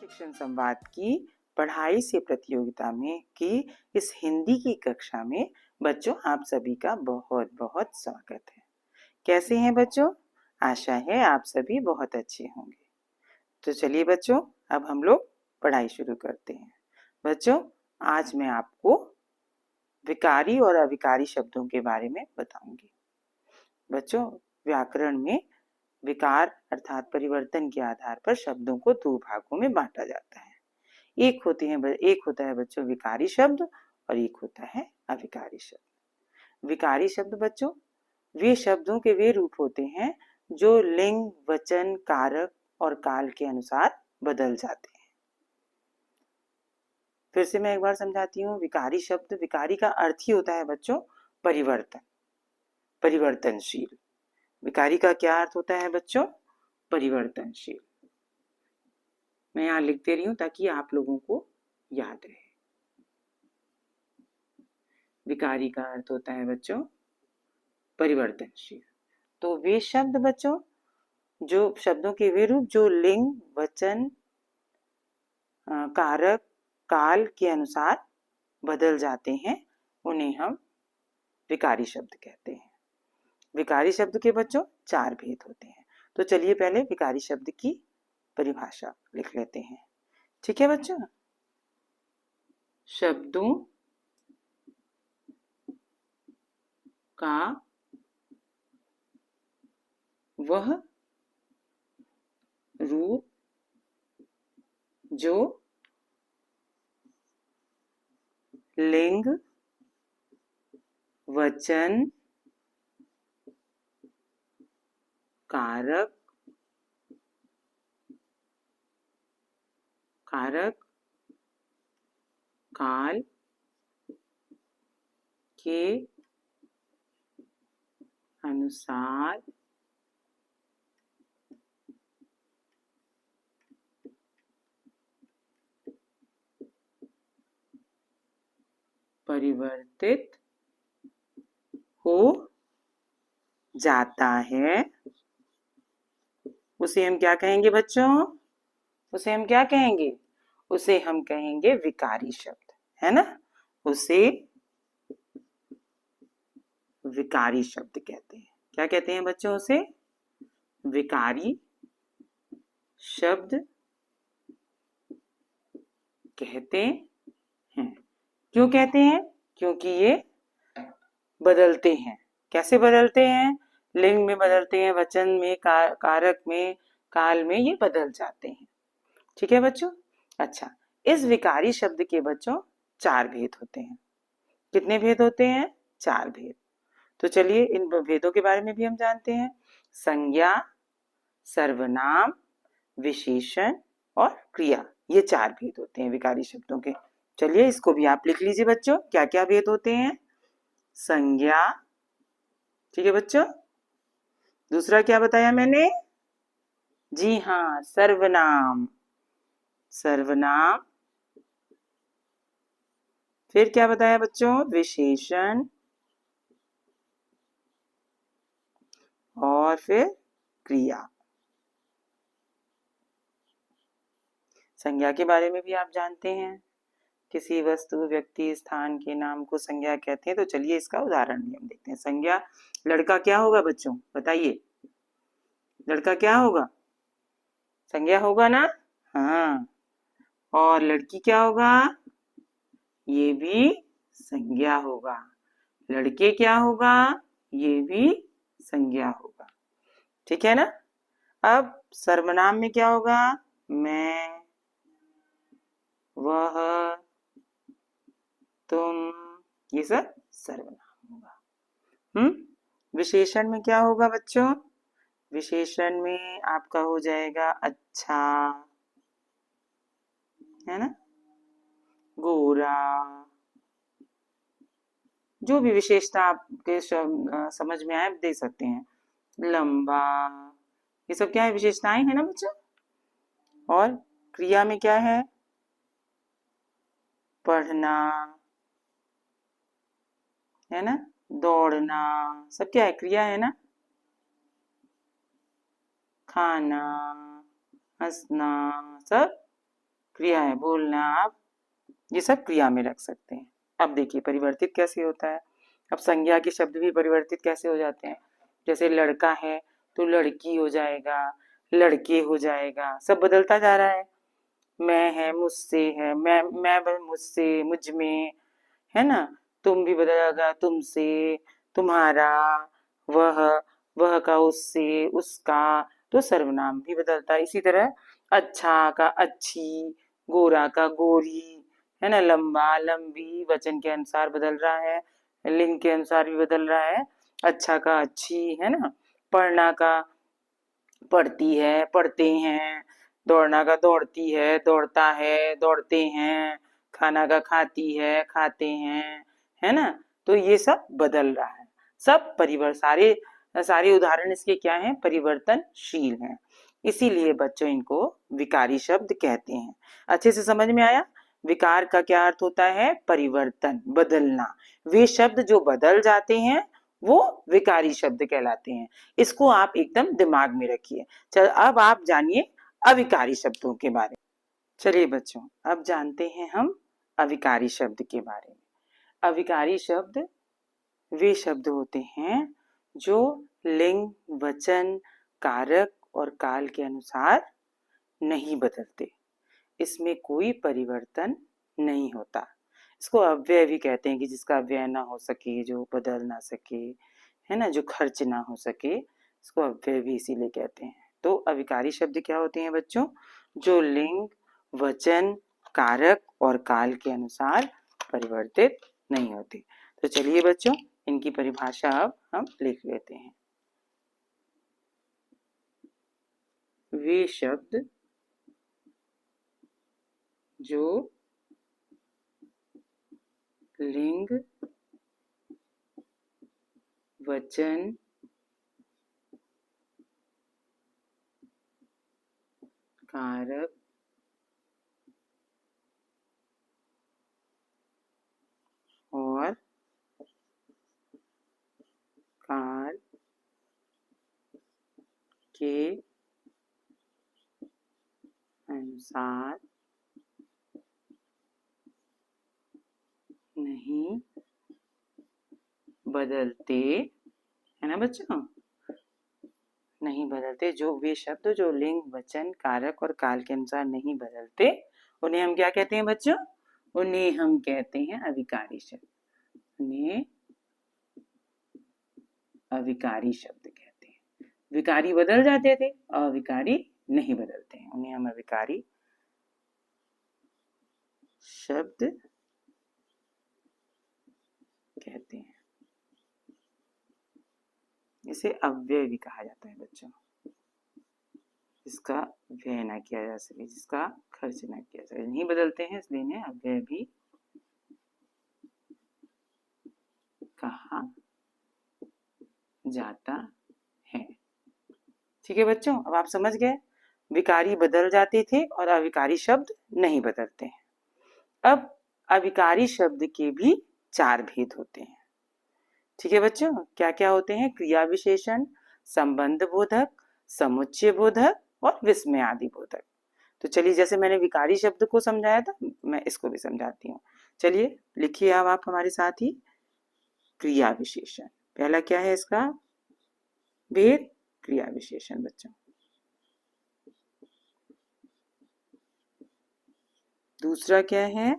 शिक्षण संवाद की पढ़ाई से प्रतियोगिता में की इस हिंदी की कक्षा में बच्चों आप सभी का बहुत बहुत स्वागत है। कैसे हैं बच्चों? आशा है आप सभी बहुत अच्छे होंगे। तो चलिए बच्चों, अब हम लोग पढ़ाई शुरू करते हैं। बच्चों, आज मैं आपको विकारी और अविकारी शब्दों के बारे में बताऊंगी। बच्चों, व्याकरण में विकार अर्थात परिवर्तन के आधार पर शब्दों को दो भागों में बांटा जाता है। एक होता है बच्चों विकारी शब्द और एक होता है अविकारी शब्द। विकारी शब्द बच्चों वे शब्दों के वे रूप होते हैं जो लिंग, वचन, कारक और काल के अनुसार बदल जाते हैं। फिर से मैं एक बार समझाती हूँ। विकारी शब्द, विकारी का अर्थ ही होता है बच्चों परिवर्तन, परिवर्तनशील। विकारी का क्या अर्थ होता है बच्चों? परिवर्तनशील। मैं यहाँ लिख दे रही हूँ ताकि आप लोगों को याद रहे। विकारी का अर्थ होता है बच्चों परिवर्तनशील। तो वे शब्द बच्चों, जो शब्दों के वे रूप जो लिंग, वचन, कारक, काल के अनुसार बदल जाते हैं, उन्हें हम विकारी शब्द कहते हैं। विकारी शब्द के बच्चों चार भेद होते हैं। तो चलिए पहले विकारी शब्द की परिभाषा लिख लेते हैं। ठीक है बच्चों? शब्दों का वह रूप जो लिंग, वचन, कारक, काल के अनुसार परिवर्तित हो जाता है, उसे हम क्या कहेंगे बच्चों? उसे हम क्या कहेंगे? उसे हम कहेंगे विकारी शब्द, है ना? उसे विकारी शब्द कहते हैं। क्या कहते हैं बच्चों? उसे विकारी शब्द कहते हैं। क्यों कहते हैं? क्योंकि ये बदलते हैं। कैसे बदलते हैं? लिंग में बदलते हैं, वचन में, कारक में, काल में, ये बदल जाते हैं। ठीक है बच्चों? अच्छा, इस विकारी शब्द के बच्चों चार भेद होते हैं। कितने भेद होते हैं? चार भेद। तो चलिए इन भेदों के बारे में भी हम जानते हैं। संज्ञा, सर्वनाम, विशेषण और क्रिया, ये चार भेद होते हैं विकारी शब्दों के। चलिए इसको भी आप लिख लीजिए बच्चों, क्या क्या भेद होते हैं? संज्ञा, ठीक है बच्चों। दूसरा क्या बताया मैंने? जी हाँ, सर्वनाम। सर्वनाम। फिर क्या बताया बच्चों? विशेषण। और फिर क्रिया। संज्ञा के बारे में भी आप जानते हैं, किसी वस्तु, व्यक्ति, स्थान के नाम को संज्ञा कहते हैं। तो चलिए इसका उदाहरण भी हम देखते हैं। संज्ञा, लड़का क्या होगा बच्चों? बताइए, लड़का क्या होगा? संज्ञा होगा ना? हाँ। और लड़की क्या होगा? ये भी संज्ञा होगा। लड़के क्या होगा? ये भी संज्ञा होगा। ठीक है ना? अब सर्वनाम में क्या होगा? मैं, वह, तुम, ये सब सर्वनाम होगा। विशेषण में क्या होगा बच्चों? विशेषण में आपका हो जाएगा अच्छा, है ना, गोरा, जो भी विशेषता आपके समझ में आए दे सकते हैं। लंबा, ये सब क्या है? विशेषताएं है ना बच्चों। और क्रिया में क्या है? पढ़ना, है ना, दौड़ना, सब क्या है? क्रिया है ना। खाना, हंसना, सब क्रिया है, बोलना आप, ये सब क्रिया में रख सकते हैं। अब देखिए परिवर्तित कैसे होता है। अब संज्ञा के शब्द भी परिवर्तित कैसे हो जाते हैं। जैसे लड़का है तो लड़की हो जाएगा, लड़के हो जाएगा, सब बदलता जा रहा है। मैं है मुझसे है, मैं मुझसे, मुझ में, है ना। तुम भी बदलेगा, तुमसे, तुम्हारा, वह, वह का उससे, उसका, तो सर्वनाम भी बदलता है। इसी तरह अच्छा का अच्छी, गोरा का गोरी, है ना, लंबा लंबी, वचन के अनुसार बदल रहा है, लिंग के अनुसार भी बदल रहा है। अच्छा का अच्छी, है ना, पढ़ना का पढ़ती है, पढ़ते हैं, दौड़ना का दौड़ती है, दौड़ता है, दौड़ते हैं, खाना का खाती है, खाते हैं, है ना। तो ये सब बदल रहा है, सब परिवर्तन, सारे सारे उदाहरण इसके क्या हैं, परिवर्तनशील हैं। इसीलिए बच्चों इनको विकारी शब्द कहते हैं। अच्छे से समझ में आया। विकार का क्या अर्थ होता है, परिवर्तन, बदलना। वे शब्द जो बदल जाते हैं वो विकारी शब्द कहलाते हैं। इसको आप एकदम दिमाग में रखिए। चल अब आप जानिए अविकारी शब्दों के बारे में। चलिए बच्चों अब जानते हैं हम अविकारी शब्द के बारे में। अविकारी शब्द वे शब्द होते हैं जो लिंग, वचन, कारक और काल के अनुसार नहीं बदलते, इसमें कोई परिवर्तन नहीं होता। इसको अव्यय भी कहते हैं कि जिसका अव्यय ना हो सके, जो बदल ना सके, है ना, जो खर्च ना हो सके, इसको अव्यय भी इसीलिए कहते हैं। तो अविकारी शब्द क्या होते हैं बच्चों, जो लिंग, वचन, कारक और काल के अनुसार परिवर्तित नहीं होते। तो चलिए बच्चों इनकी परिभाषा अब हम लिख लेते हैं। वे शब्द जो लिंग, वचन, कारक और काल के अनुसार नहीं बदलते, है ना बच्चों, नहीं बदलते, जो वे शब्द जो लिंग, वचन, कारक और काल के अनुसार नहीं बदलते, उन्हें हम क्या कहते हैं बच्चों, उन्हें हम कहते हैं अविकारी शब्द। उन्हें अविकारी शब्द कहते हैं। विकारी बदल जाते थे, अविकारी नहीं बदलते हैं, उन्हें हम अविकारी शब्द कहते हैं। इसे अव्यय भी कहा जाता है बच्चों, जिसका व्यय ना किया जा सके, जिसका खर्च ना किया जाए, नहीं बदलते हैं इसलिए इन्हें अव्यय भी कहा जाता है। ठीक है बच्चों, अब आप समझ गए विकारी बदल जाते थे और अविकारी शब्द नहीं बदलते हैं। अब अविकारी शब्द के भी 4 भेद होते हैं। ठीक है बच्चों, क्या क्या होते हैं, क्रिया विशेषण, संबंध बोधक, समुच्चय बोधक और विस्मयादि बोधक। तो चलिए जैसे मैंने विकारी शब्द को समझाया था, मैं इसको भी समझाती हूँ। चलिए लिखिए अब आप हमारे साथ ही, क्रिया विशेषण। पहला क्या है इसका भेद, क्रिया विशेषण बच्चों। दूसरा क्या है,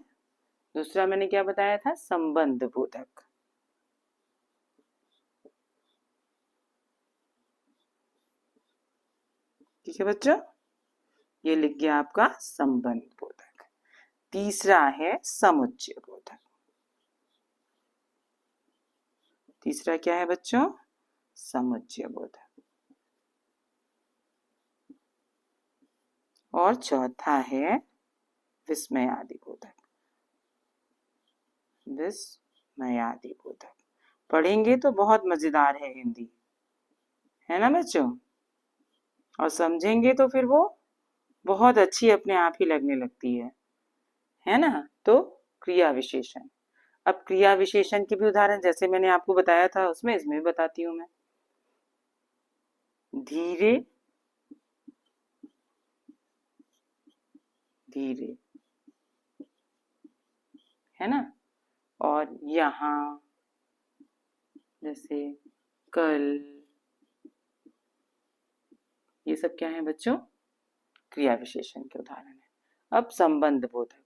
दूसरा मैंने क्या बताया था, संबंध बोधक। ठीक है बच्चों, ये लिख गया आपका संबंध बोधक। तीसरा है समुच्चय बोधक। तीसरा क्या है बच्चों, समुच्चय बोधक। और चौथा है विस्मयादि बोधक। विस्मयादि बोधक पढ़ेंगे तो बहुत मजेदार है हिंदी, है ना बच्चों, और समझेंगे तो फिर वो बहुत अच्छी अपने आप ही लगने लगती है ना। तो क्रिया विशेषण, अब क्रिया विशेषण के भी उदाहरण जैसे मैंने आपको बताया था उसमें, इसमें भी बताती हूँ मैं। धीरे धीरे, है ना। और यहाँ जैसे कल, ये सब क्या है बच्चों, क्रिया विशेषण के उदाहरण है। अब संबंध बोधक,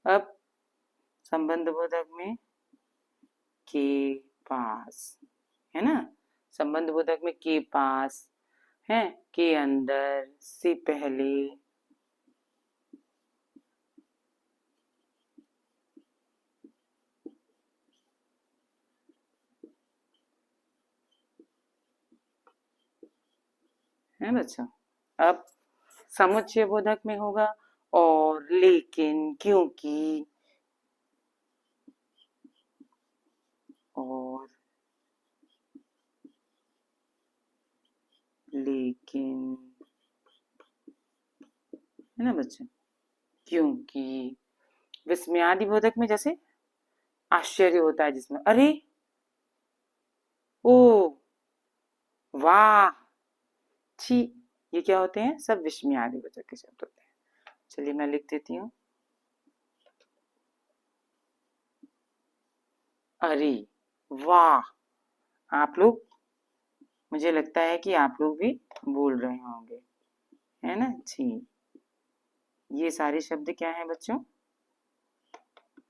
अब संबंध बोधक में के पास, है ना, संबंध बोधक में के पास है, के अंदर, से पहले, है बच्चों। अब समुच्चय बोधक में होगा और, लेकिन, क्योंकि, और, लेकिन, है ना बच्चों, क्योंकि। विस्मयादि बोधक में जैसे आश्चर्य होता है, जिसमें अरे, ओ, वाह, छी, ये क्या होते हैं, सब विस्मयादि बोधक के शब्द होते हैं। चलिए मैं लिख देती हूँ, अरे, वाह। आप लोग, मुझे लगता है कि आप लोग भी बोल रहे होंगे, है ना जी। ये सारे शब्द क्या हैं बच्चों,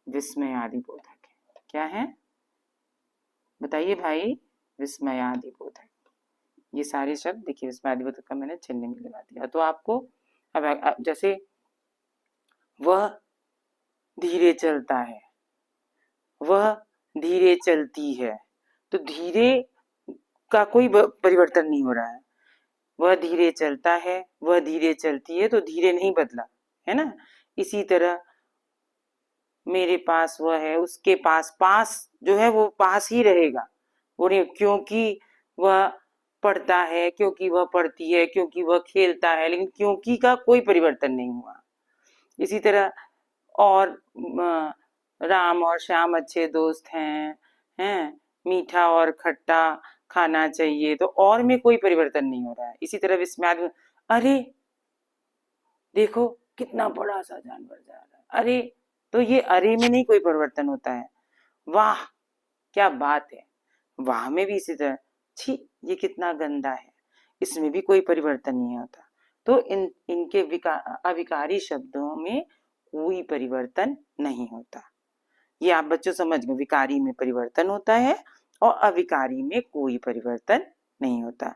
विस्मयादि बोधक है। क्या है बताइए भाई, विस्मयादि बोधक। ये सारे शब्द देखिए, विस्मयादि बोधक का मैंने चिन्ह में लगा दिया। तो आपको अब जैसे वह धीरे चलता है, वह धीरे चलती है, तो धीरे का कोई परिवर्तन नहीं हो रहा है। वह धीरे चलता है, वह धीरे चलती है, तो धीरे नहीं बदला, है ना। इसी तरह मेरे पास वह है, उसके पास, पास जो है वो पास ही रहेगा, वो नहीं, क्योंकि वह पढ़ता है, क्योंकि वह पढ़ती है, क्योंकि वह खेलता है, लेकिन क्योंकि का कोई परिवर्तन नहीं हुआ। इसी तरह और राम और श्याम अच्छे दोस्त हैं, मीठा और खट्टा खाना चाहिए, तो और में कोई परिवर्तन नहीं हो रहा है। इसी तरह विस्मयादि, अरे देखो कितना बड़ा सा जानवर जा रहा है, अरे, तो ये अरे में नहीं कोई परिवर्तन होता है। वाह क्या बात है, वाह में भी इसी तरह, छी ये कितना गंदा है, इसमें भी कोई परिवर्तन नहीं होता। तो इनके अविकारी शब्दों में कोई परिवर्तन नहीं होता। ये आप बच्चों समझ गए, विकारी में परिवर्तन होता है और अविकारी में कोई परिवर्तन नहीं होता।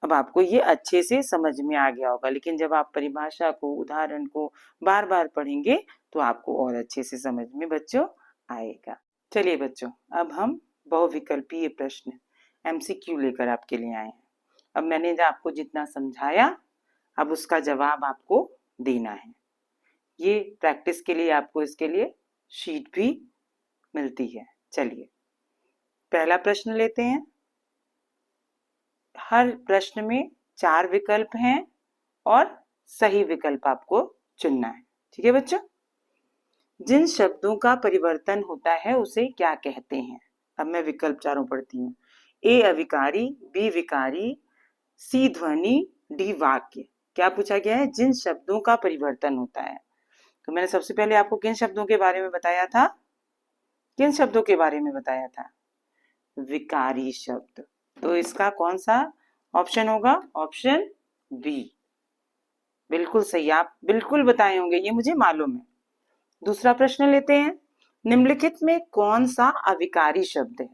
अब आपको ये अच्छे से समझ में आ गया होगा, लेकिन जब आप परिभाषा को, उदाहरण को बार बार पढ़ेंगे तो आपको और अच्छे से समझ में बच्चों आएगा। चलिए बच्चों, अब हम बहुविकल्पीय प्रश्न एमसीक्यू लेकर आपके लिए आए हैं। अब मैंने आपको जितना समझाया, अब उसका जवाब आपको देना है। ये प्रैक्टिस के लिए आपको इसके लिए शीट भी मिलती है। चलिए पहला प्रश्न लेते हैं। हर प्रश्न में 4 विकल्प हैं और सही विकल्प आपको चुनना है। ठीक है बच्चों। जिन शब्दों का परिवर्तन होता है उसे क्या कहते हैं? अब मैं विकल्प चारों पढ़ती हूँ। ए अविकारी, बी विकारी, सी ध्वनि, डी वाक्य। क्या पूछा गया है? जिन शब्दों का परिवर्तन होता है। तो मैंने सबसे पहले आपको किन शब्दों के बारे में बताया था? किन शब्दों के बारे में बताया था? विकारी शब्द। तो इसका कौन सा ऑप्शन होगा? Option B. बिल्कुल सही, आप बिल्कुल बताए होंगे, ये मुझे मालूम है। दूसरा प्रश्न लेते हैं। निम्नलिखित में कौन सा अविकारी शब्द है?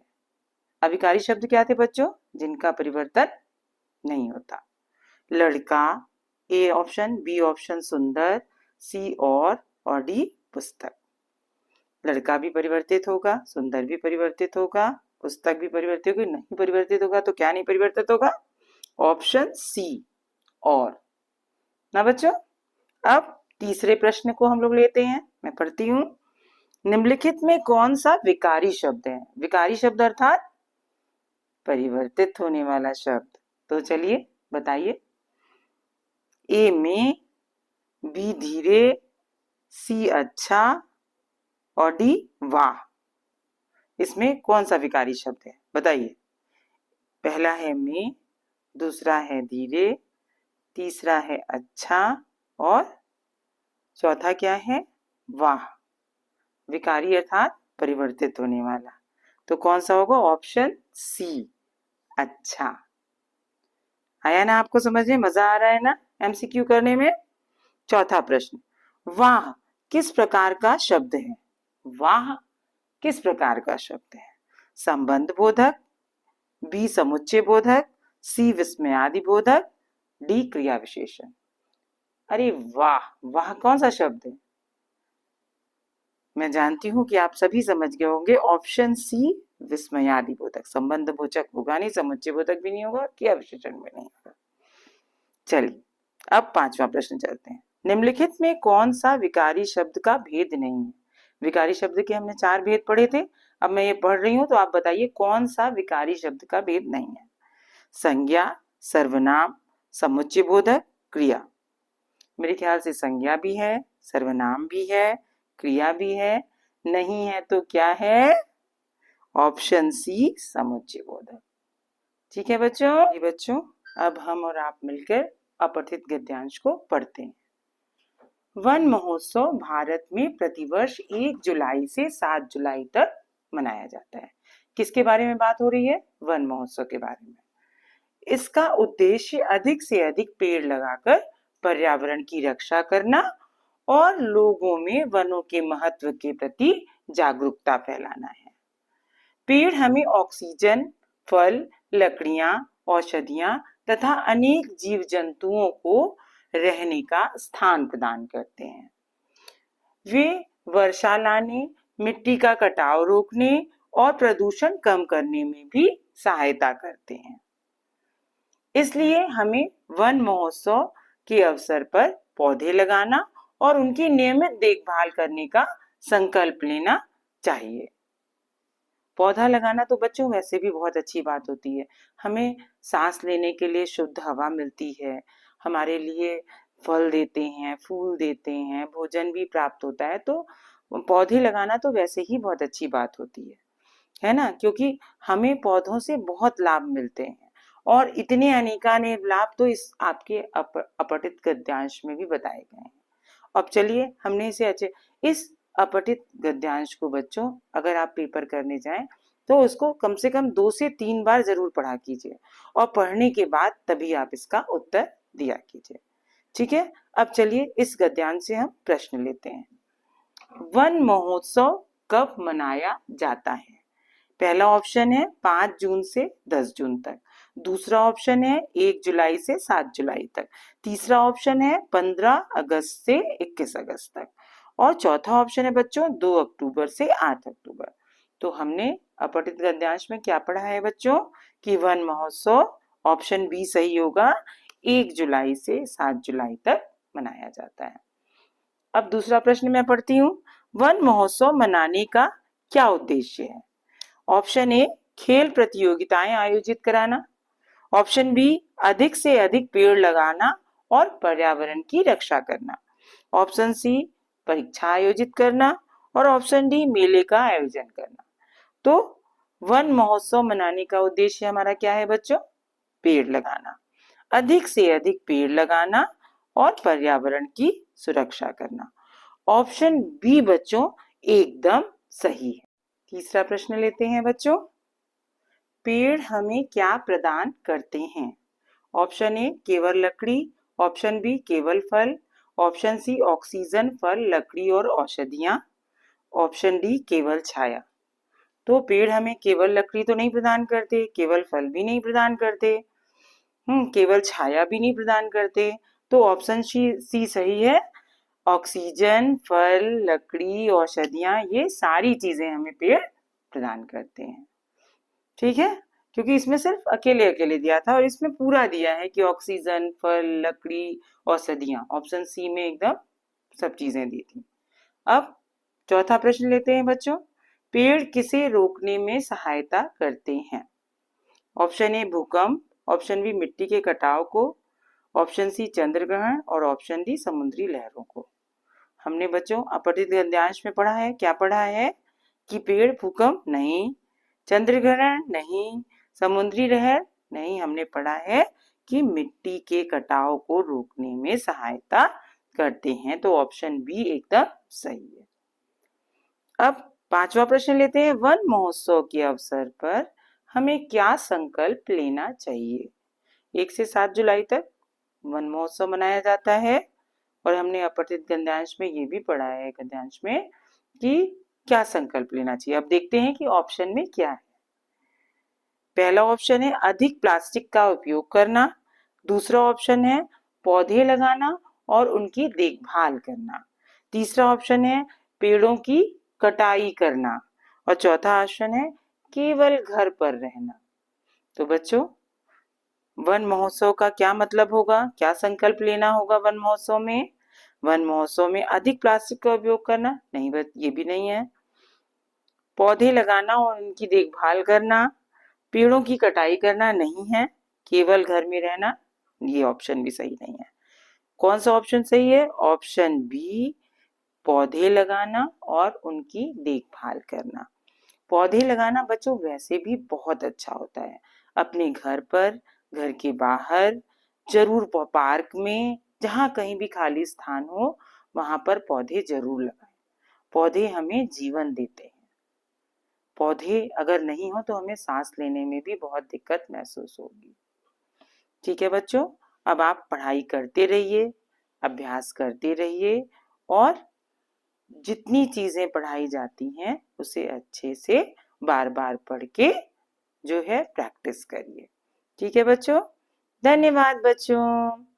अविकारी शब्द क्या थे बच्चों? जिनका परिवर्तन नहीं होता। लड़का ए ऑप्शन, बी ऑप्शन सुंदर, सी और डी पुस्तक। लड़का भी परिवर्तित होगा, सुंदर भी परिवर्तित होगा, पुस्तक भी परिवर्तित होगी। नहीं परिवर्तित होगा तो क्या नहीं परिवर्तित होगा? ऑप्शन सी और ना बच्चों। अब तीसरे प्रश्न को हम लोग लेते हैं, मैं पढ़ती हूँ। निम्नलिखित में कौन सा विकारी शब्द है? विकारी शब्द अर्थात परिवर्तित होने वाला शब्द। तो चलिए बताइए। ए में, बी धीरे, सी अच्छा और डी वाह। इसमें कौन सा विकारी शब्द है बताइए? पहला है में, दूसरा है धीरे, तीसरा है अच्छा और चौथा क्या है? वाह। विकारी अर्थात परिवर्तित होने वाला। तो कौन सा होगा? Option C. अच्छा, आया ना आपको समझ में? मजा आ रहा है ना एमसीक्यू करने में? चौथा प्रश्न, वाह किस प्रकार का शब्द है? वाह किस प्रकार का शब्द है? संबंध बोधक, बी समुच्चय बोधक, सी विस्मयादि बोधक, डी क्रिया विशेषण। अरे वाह, वाह कौन सा शब्द है? मैं जानती हूं कि आप सभी समझ गए होंगे। ऑप्शन सी विस्मयादि बोधक। संबंध बोधक होगा नहीं, समुच्चय बोधक भी नहीं होगा, क्रिया विशेषण भी नहीं होगा। चलिए अब पांचवा प्रश्न चलते हैं। निम्नलिखित में कौन सा विकारी शब्द का भेद नहीं है? विकारी शब्द के हमने 4 भेद पढ़े थे, अब मैं ये पढ़ रही हूं तो आप बताइए कौन सा विकारी शब्द का भेद नहीं है? संज्ञा, सर्वनाम, समुच्चय बोधक, क्रिया। मेरे ख्याल से संज्ञा भी है, सर्वनाम भी है, क्रिया भी है। नहीं है तो क्या है? ऑप्शन सी समुच्चय बोधक। ठीक है बच्चों, अब हम और आप मिलकर अपठित गद्यांश को पढ़ते हैं। वन महोत्सव भारत में प्रतिवर्ष 1 जुलाई से 7 जुलाई तक मनाया जाता है। किसके बारे में बात हो रही है? वन महोत्सव के बारे में। इसका उद्देश्य अधिक से अधिक पेड़ लगाकर पर्यावरण की रक्षा करना और लोगों में वनों के महत्व के प्रति जागरूकता फैलाना है। पेड़ हमें ऑक्सीजन, फल, लकड़ियां, औषधियां तथा अनेक जीव जंतुओं को रहने का स्थान प्रदान करते हैं। वे वर्षा लाने, मिट्टी का कटाव रोकने और प्रदूषण कम करने में भी सहायता करते हैं। इसलिए हमें वन महोत्सव के अवसर पर पौधे लगाना और उनकी नियमित देखभाल करने का संकल्प लेना चाहिए। पौधा लगाना तो बच्चों वैसे भी बहुत अच्छी बात होती है। हमें सांस लेने के लिए शुद्ध हवा मिलती है, हमारे लिए फल देते हैं, फूल देते हैं, भोजन भी प्राप्त होता है। तो पौधे लगाना तो वैसे ही बहुत अच्छी बात होती है ना? क्योंकि हमें पौधों से बहुत लाभ मिलते हैं और इतने अनेकानेक लाभ तो इस आपके अपठित गद्यांश में भी बताए गए हैं। अब चलिए हमने इस अपठित गद्यांश को बच्चों अगर आप पेपर करने जाएं तो उसको कम से कम 2 से 3 बार जरूर पढ़ा कीजिए और पढ़ने के बाद तभी आप इसका उत्तर दिया कीजिए। ठीक है, अब चलिए इस गद्यांश से हम प्रश्न लेते हैं। वन महोत्सव कब मनाया जाता है? पहला ऑप्शन है 5 जून से 10 जून तक, दूसरा ऑप्शन है 1 जुलाई से 7 जुलाई तक, तीसरा ऑप्शन है 15 अगस्त से 21 अगस्त तक और चौथा ऑप्शन है बच्चों 2 अक्टूबर से 8 अक्टूबर। तो हमने अपठित गद्यांश में क्या पढ़ा है बच्चों कि वन महोत्सव ऑप्शन बी सही होगा, 1 जुलाई से 7 जुलाई तक मनाया जाता है। अब दूसरा प्रश्न मैं पढ़ती हूँ। वन महोत्सव मनाने का क्या उद्देश्य है? ऑप्शन ए खेल प्रतियोगिताएं आयोजित कराना, ऑप्शन बी अधिक से अधिक पेड़ लगाना और पर्यावरण की रक्षा करना, ऑप्शन सी परीक्षा आयोजित करना और ऑप्शन डी मेले का आयोजन करना। तो वन महोत्सव मनाने का उद्देश्य हमारा क्या है बच्चों? पेड़ लगाना, अधिक से अधिक पेड़ लगाना और पर्यावरण की सुरक्षा करना। ऑप्शन बी बच्चों एकदम सही है। तीसरा प्रश्न लेते हैं बच्चों। पेड़ हमें क्या प्रदान करते हैं? ऑप्शन ए केवल लकड़ी, ऑप्शन बी केवल फल, ऑप्शन सी ऑक्सीजन, फल, लकड़ी और औषधियां, ऑप्शन डी केवल छाया। तो पेड़ हमें केवल लकड़ी तो नहीं प्रदान करते, केवल फल भी नहीं प्रदान करते, केवल छाया भी नहीं प्रदान करते। तो ऑप्शन सी सही है। ऑक्सीजन, फल, लकड़ी, औषधियां ये सारी चीजें हमें पेड़ प्रदान करते हैं। ठीक है, क्योंकि इसमें सिर्फ अकेले अकेले दिया था और इसमें पूरा दिया है कि ऑक्सीजन, फल, लकड़ी, औषधियां। ऑप्शन सी में एकदम सब चीजें दी थी। अब चौथा प्रश्न लेते हैं बच्चों। पेड़ किसे रोकने में सहायता करते हैं? ऑप्शन ए भूकंप, ऑप्शन बी मिट्टी के कटाव को, ऑप्शन सी चंद्र ग्रहण और ऑप्शन डी समुद्री लहरों को। हमने बच्चों अपठित गद्यांश में पढ़ा है, क्या पढ़ा है कि पेड़ भूकंप नहीं, चंद्र ग्रहण नहीं, समुद्री लहर नहीं, हमने पढ़ा है कि मिट्टी के कटाव को रोकने में सहायता करते हैं। तो ऑप्शन बी एकदम सही है। अब 5वां प्रश्न लेते हैं। वन महोत्सव के अवसर पर हमें क्या संकल्प लेना चाहिए? 1 से 7 जुलाई तक वन महोत्सव मनाया जाता है और हमने अपठित गद्यांश में ये भी पढ़ा है गद्यांश में कि क्या संकल्प लेना चाहिए। अब देखते हैं कि ऑप्शन में क्या है। पहला ऑप्शन है अधिक प्लास्टिक का उपयोग करना। दूसरा ऑप्शन है पौधे लगाना और उनकी देखभाल करना। तीसरा ऑप्शन है पेड़ों की कटाई करना और चौथा ऑप्शन है केवल घर पर रहना। तो बच्चों, वन महोत्सव का क्या मतलब होगा? क्या संकल्प लेना होगा वन महोत्सव में? वन महोत्सव में अधिक प्लास्टिक का उपयोग करना नहीं, ये भी नहीं है। पौधे लगाना और उनकी देखभाल करना, पेड़ों की कटाई करना नहीं है। केवल घर में रहना, ये ऑप्शन भी सही नहीं है। कौन सा ऑप्शन सही है? ऑप्शन बी, पौधे लगाना और उनकी देखभाल करना। पौधे लगाना बच्चों वैसे भी बहुत अच्छा होता है। अपने घर पर, घर के बाहर, जरूर पार्क में, जहाँ कहीं भी खाली स्थान हो वहां पर पौधे जरूर लगाएं। पौधे हमें जीवन देते हैं। पौधे अगर नहीं हो तो हमें सांस लेने में भी बहुत दिक्कत महसूस होगी। ठीक है बच्चों, अब आप पढ़ाई करते रहिए, अभ्यास करते रहिए और जितनी चीजें पढ़ाई जाती हैं उसे अच्छे से बार बार पढ़ के जो है प्रैक्टिस करिए। ठीक है बच्चों, धन्यवाद बच्चों।